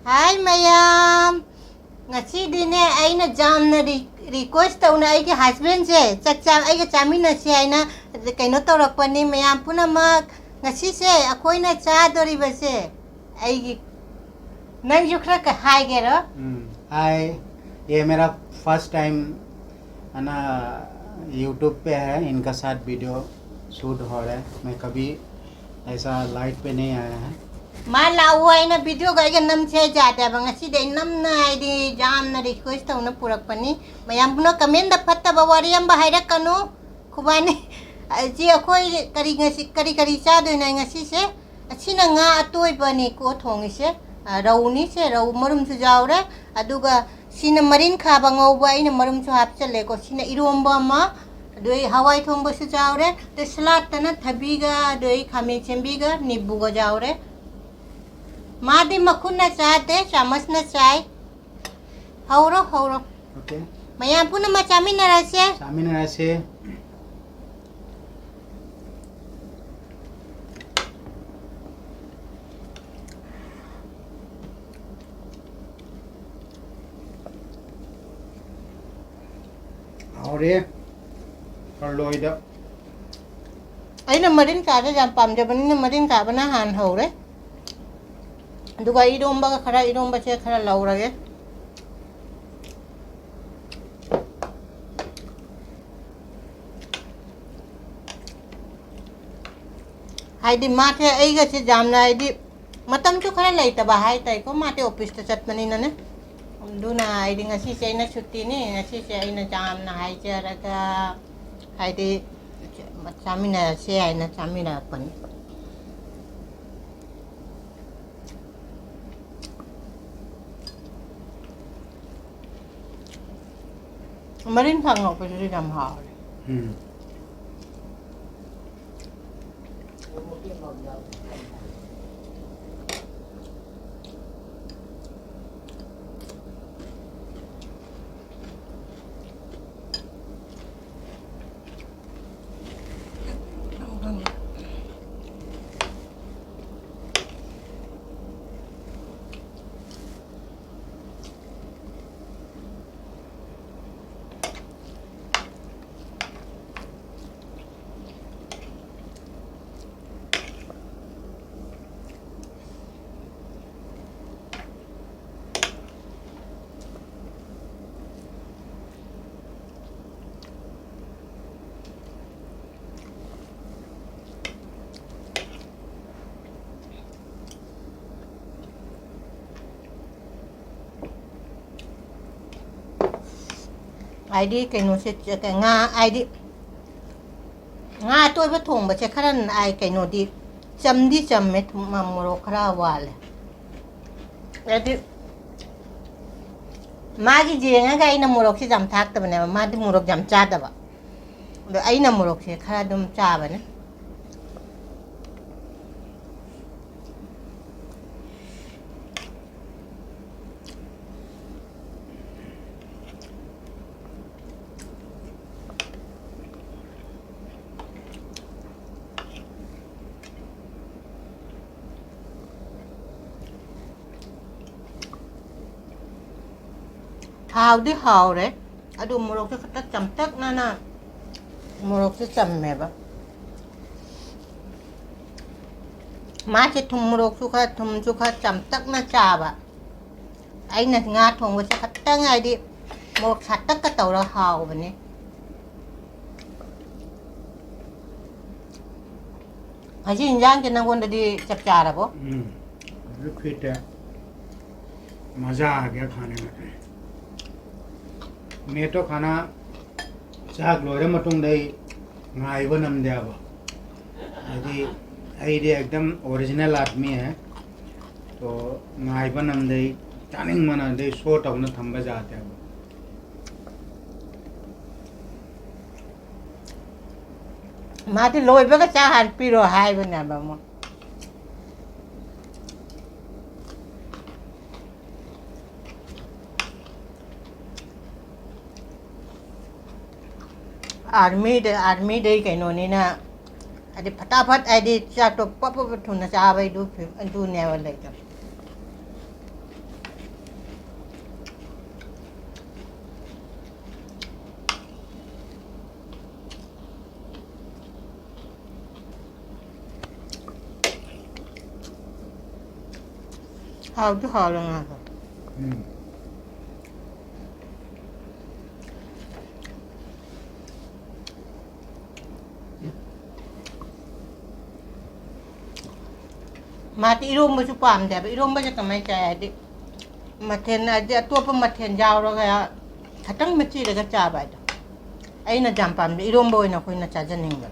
Hi mayam. Ngasi dine aina jamna request tauna ai ke husband se chakcha ai ke chamina se aina kaino torakpani mayam punamak ngasi se akoina cha dori base ai nang jukhra ka hi gero हाय ये मेरा first time है ना YouTube पे है इनका साथ video shoot हो रहा है मैं कभी ऐसा लाइट पे नहीं आया है ma lawa ina video ga ga nam che jada ba ngasi de nam na ai di jamna request tauna purakpani mayam puno comment da phatta ba wariyam ba haira kanu khubani ji akoi kari cha do na ngasi se achina nga atoi bani ko thongi se rauni se rau marum su jawre aduga sina marinkaba ngauba ina marum su hapchale ko sina iromba ma doi hawai thongba su jawre te salad tana thabiga doi khame chembiga nibuga jawre मादी मखुन ना चाहते चामच ना चाय हाउरो okay मैं यहाँ पुनः मचामी न रसे और ये कर लो इधर आई ना मरीन काटे जब पाम जब बनी ना मरीन का बना हान हो रहे दुगा इरोम्बा का खरा इरोम्बा चे खरा लाउ रहे हाइडी माथे ऐगा चे जामना हाइडी मतम तो खरा लाइटा बा हाइ ताई को माथे ऑफिस तो चट मनी ना ने दुना हाइडी ngasi से ना छुट्टी ने ngasi से आई ना जामना हाइ चे रका हाइडी चामिना से आई ना चामिना अपन Marin thằng ngọc phải đi làm họ. Ai đi cái nó sẽ cái nga ai đi nga tôi với thùng mà sẽ khá là ai cái nó đi chấm mấy mà mồ khá là vào ai đi mà cái gì nga cái nó mồ sẽ chấm thác tập này mà đi mồ chấm cha tập rồi ai nó mồ sẽ khá là đâm cha vậy hào đi hào đấy, adu murok sẽ cắt chấm tắc na murok sẽ chấm mẹ ba, má sẽ thùng murok su kha chấm tắc na cha ba, ai na ngã thùng sẽ cắt tắc ngay đi, murok sát tắc cái tàu là hào vậy nè, hay gì इंजान के नंगों डडी चप चार है वो, fit है, मज़ा आ गया खाने में मैं तो खाना चाक लोरे मतुंग दे गाय बनम दे अब यदि एकदम ओरिजिनल आदमी है तो गाय बनम दे चानिंग मना दे शो टाउन थंबे जाते हैं माटी लोई बगा चाहान पीरो हाय बना बामो आर्मी दे कइनो नि ना अदि फटाफट आदि चा तो पप थुना चा बाय दु नेवल लाइक 하우도 하랑하고. 마티 이롬바도 빰데 이롬바도 그만 짜야지 마텐 아주 또 마텐 자오러가 가장 맛지를 짜봐야 돼 아이나 잠밤데 이롬바 오이나 코이나 짜자는 거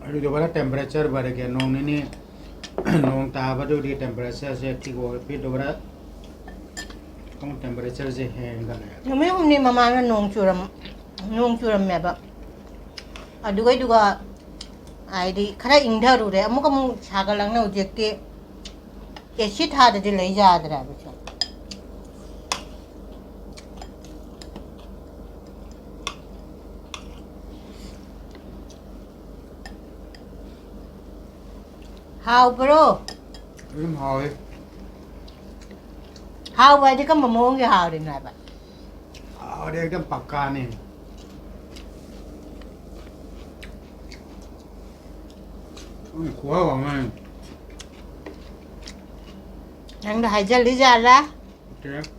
अभी दोबारा टेम्परेचर बढ़ गया नोंग ने नोंग ताबा जो डी टेम्परेचर से ठीक हो गया फिर दोबारा कौन टेम्परेचर से है इनका लगा मैं हमने ममाना नोंग चुरम में बा अदुगा आईडी खरा इंधरुरे अमुक अमुक सागलंगना उजेक्ते एसिड हाददि लई जादरा बिसो How bro? How है How vậy thì có mà muốn cái how đi này bạn और एकदम पक्का नहीं खुआ हुआ मैं Anh đã hay ra lý ra ra ठीक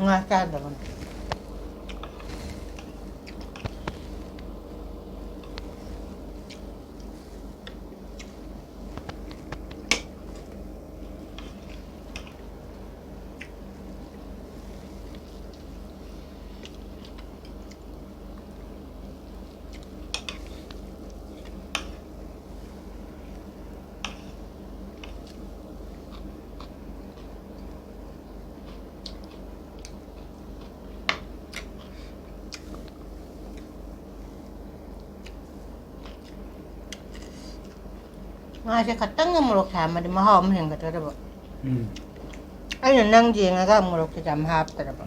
Nggak ada kan Nga sẽ khát tăng ngâm một thảm mà đi mà hòm hình cái đó đó anh là năng gì ngay cái một cái chạm hạp đó đó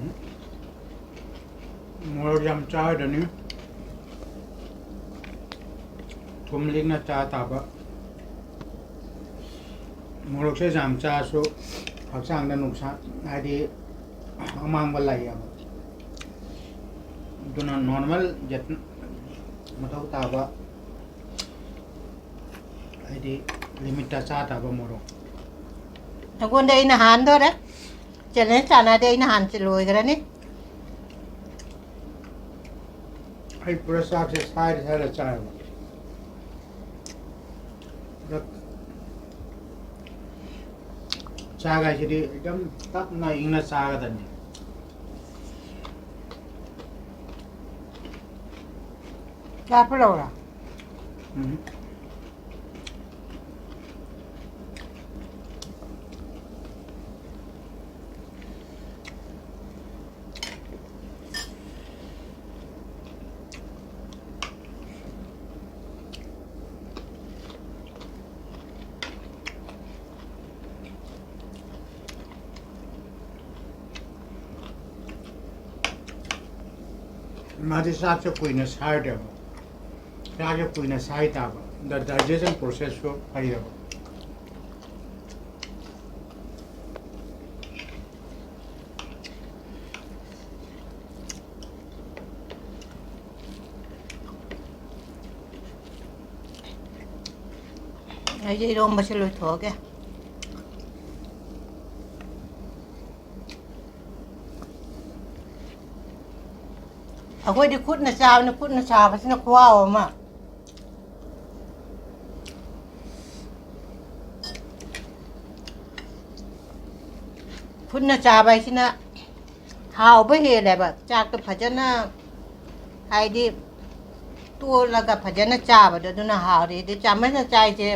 मोर जम चाय डनी तुम लिखना चाहता बा मोर से जम चा सो हक्सांग दा नुकसान आदि अमांग बलाई अब दुना नॉर्मल जत मतलब ताबा आदि लिमिट ता चाहता बा मोर thằng quân đây là hàn thôi đấy cho nên chả là đây là hàn chỉ lùi cái đó ní आई पूरा साफ से साइड है चाय चागा jadi एकदम तक ना इंगना चागा तनी क्या पड़ोगा मादी साथ से कोई न साइड है राजा कोई न साइड आवा द डाइजेशन प्रोसेस को हाई है ये रोम बस लुट हो गया Aku di kut na sa kasi na kuwawa ma. ꯈꯨꯠꯅ ꯆꯥꯕ ꯍꯥꯏꯁꯤꯅ ꯍꯥꯎꯕ ꯍꯦꯜꯂꯦꯕ ꯆꯥꯛꯇꯣ ꯐꯖꯅ ꯍꯥꯏꯗꯤ ꯇꯣꯜꯂꯒ ꯐꯖꯅ ꯆꯥꯕꯗꯣ ꯑꯗꯨꯅ ꯍꯥꯎꯔꯦ ꯑꯗꯩ ꯆꯥꯃꯁꯅ ꯆꯥꯏꯁꯦ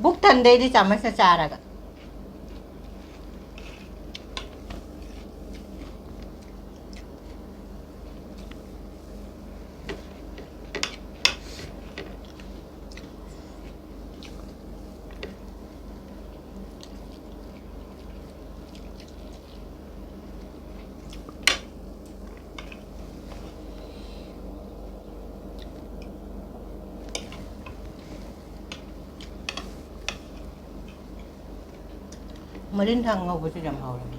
ꯕꯨꯛ ꯊꯟꯗꯩꯗꯤ ꯆꯥꯃꯁꯅ ꯆꯥꯔꯒ ꯃꯔꯤꯟꯈꯥꯡ ꯉꯧꯕꯁꯨ ꯌꯥꯝ ꯍꯥꯎꯔꯝꯃꯤ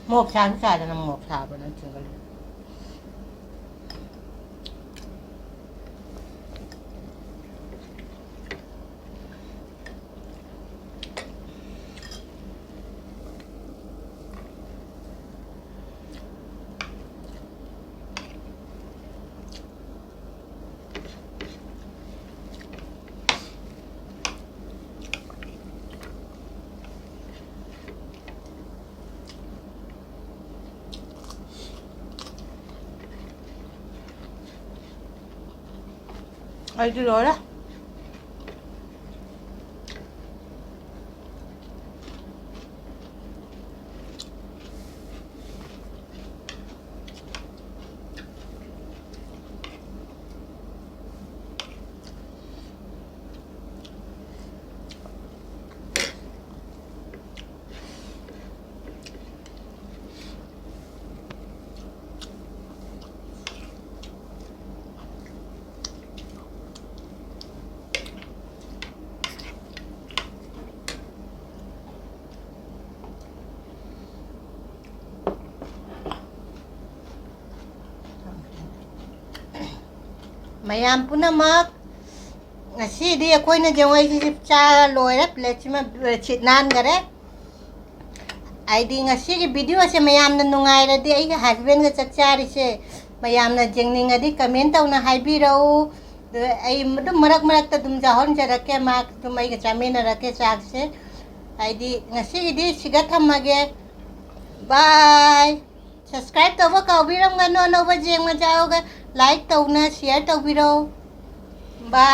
ꯃꯣꯔꯣꯛ ꯁꯥꯁꯨ ꯁꯥꯗꯅ ꯃꯣꯔꯣꯛ ꯁꯥꯕ ꯅꯠꯇ꯭ꯔꯒ ꯑꯩꯗꯤ ꯂꯣꯏꯔꯦ ꯃꯌꯥꯝ ꯄꯨꯝꯅꯃꯛ ꯉꯁꯤꯗꯤ ꯑꯩꯈꯣꯏꯅ ꯖꯋꯥꯏꯁꯤ ꯆꯥ ꯂꯣꯏꯔꯦ ꯄ꯭ꯂꯦꯠꯁꯤꯃ ꯁꯤꯠ ꯅꯥꯟꯈꯔꯦ ꯍꯥꯏꯗꯤ ꯉꯁꯤꯒꯤ ꯚꯤꯗꯤꯑꯣꯁꯦ ꯃꯌꯥꯝꯅ ꯅꯨꯡꯉꯥꯏꯔꯗꯤ ꯑꯩꯒ ꯍꯁꯕꯦꯟꯒ ꯆꯥꯛ ꯆꯥꯔꯤꯁꯦ ꯃꯌꯥꯝꯅ ꯌꯦꯡꯅꯤꯡꯉꯗꯤ ꯀꯃꯦꯟ ꯇꯧꯅ ꯍꯥꯏꯕꯤꯔꯛꯎ ꯑꯩ ꯑꯗꯨꯝ ꯃꯔꯛ ꯃꯔꯛꯇ ꯑꯗꯨꯝ ꯌꯥꯎꯍꯟꯖꯔꯛꯀꯦ ꯃꯥ ꯑꯗꯨꯝ ꯑꯩꯒ ꯆꯥꯃꯤꯟꯅꯔꯛꯀꯦ ꯆꯥꯛꯁꯦ ꯍꯥꯏꯗꯤ ꯉꯁꯤꯒꯤꯗꯤ ꯁꯤꯒ ꯊꯝꯃꯒꯦ ꯕꯥꯏ ꯁꯕꯁꯀ꯭राꯏब ꯇꯧꯕ ꯀꯥꯎꯕꯤꯔꯝꯒꯅꯨ ꯑꯅꯧꯕ ꯌꯦꯡꯕ ꯌꯥꯎꯒ ꯂꯥꯏꯛ ꯇꯧꯅ ꯁꯤꯌꯔ ꯇꯧꯕꯤꯔꯛꯎ ꯕꯥꯏ